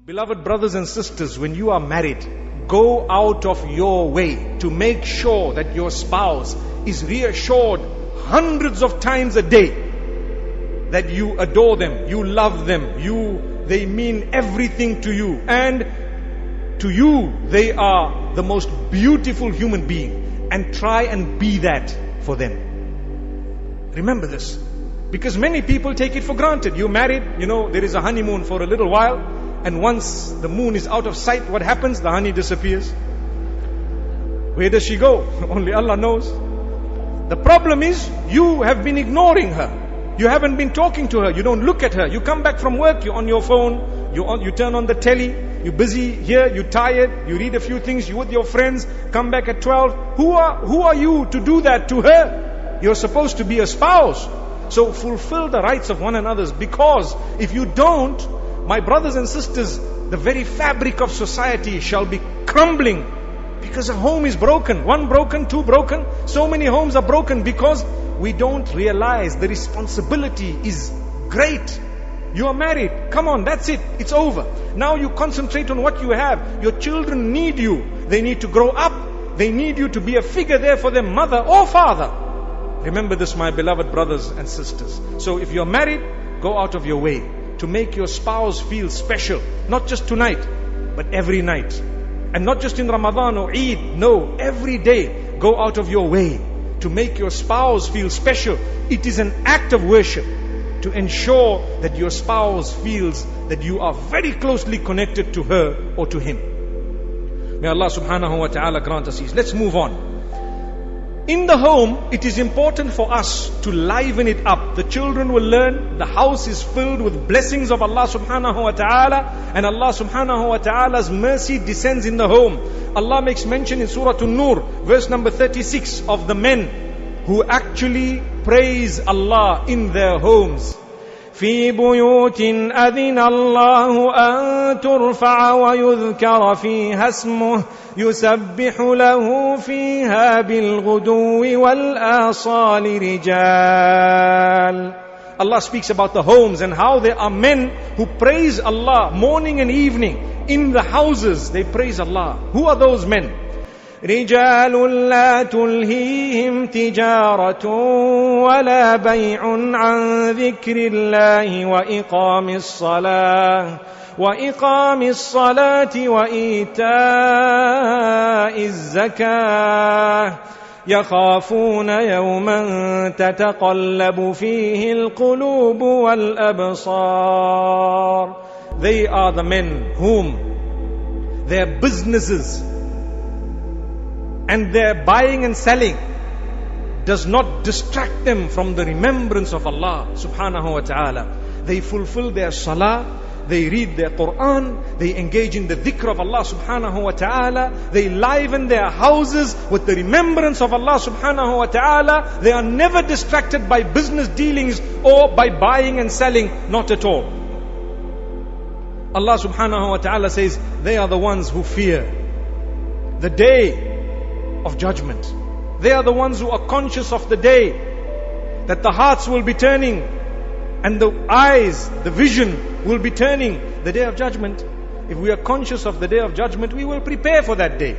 Beloved brothers and sisters, when you are married, go out of your way to make sure that your spouse is reassured hundreds of times a day that you adore them, you love them, they mean everything to you, and to you they are the most beautiful human being, and try and be that for them. Remember this, because many people take it for granted. You're married, there is a honeymoon for a little while, and once the moon is out of sight, what happens? The honey disappears. Where does she go? Only Allah knows. The problem is, you have been ignoring her. You haven't been talking to her. You don't look at her. You come back from work, you're on your phone, you turn on the telly, you're busy here, you're tired, you read a few things, you're with your friends, come back at 12. Who are you to do that to her? You're supposed to be a spouse. So fulfill the rights of one another, because if you don't, my brothers and sisters, the very fabric of society shall be crumbling, because a home is broken. One broken, two broken. So many homes are broken because we don't realize the responsibility is great. You are married. Come on, that's it. It's over. Now you concentrate on what you have. Your children need you. They need to grow up. They need you to be a figure there for their mother or father. Remember this, my beloved brothers and sisters. So if you're married, go out of your way to make your spouse feel special. Not just tonight, but every night. And not just in Ramadan or Eid. No, every day go out of your way to make your spouse feel special. It is an act of worship to ensure that your spouse feels that you are very closely connected to her or to him. May Allah subhanahu wa ta'ala grant us ease. Let's move on. In the home, it is important for us to liven it up. The children will learn, the house is filled with blessings of Allah subhanahu wa ta'ala, and Allah subhanahu wa ta'ala's mercy descends in the home. Allah makes mention in Surah An-Nur, verse number 36, of the men who actually praise Allah in their homes. في بيوت أذن الله أن ترفع ويذكر فيها اسمه يسبح له فيها بالغدو والآصال رجال. Allah speaks about the homes and how there are men who praise Allah morning and evening. In the houses they praise Allah. Who are those men? رجال لا تلهيهم تجارة ولا بيع عن ذكر الله وإقام الصلاة وإيتاء الزكاة يخافون يوما تتقلب فيه القلوب والأبصار. They are the men whom their businesses and their buying and selling does not distract them from the remembrance of Allah subhanahu wa ta'ala. They fulfill their salah, they read their Quran, they engage in the dhikr of Allah subhanahu wa ta'ala, they liven their houses with the remembrance of Allah subhanahu wa ta'ala. They are never distracted by business dealings or by buying and selling, not at all. Allah subhanahu wa ta'ala says, they are the ones who fear the day of judgment. They are the ones who are conscious of the day, that the hearts will be turning and the eyes, the vision will be turning, the day of judgment. If we are conscious of the day of judgment, we will prepare for that day.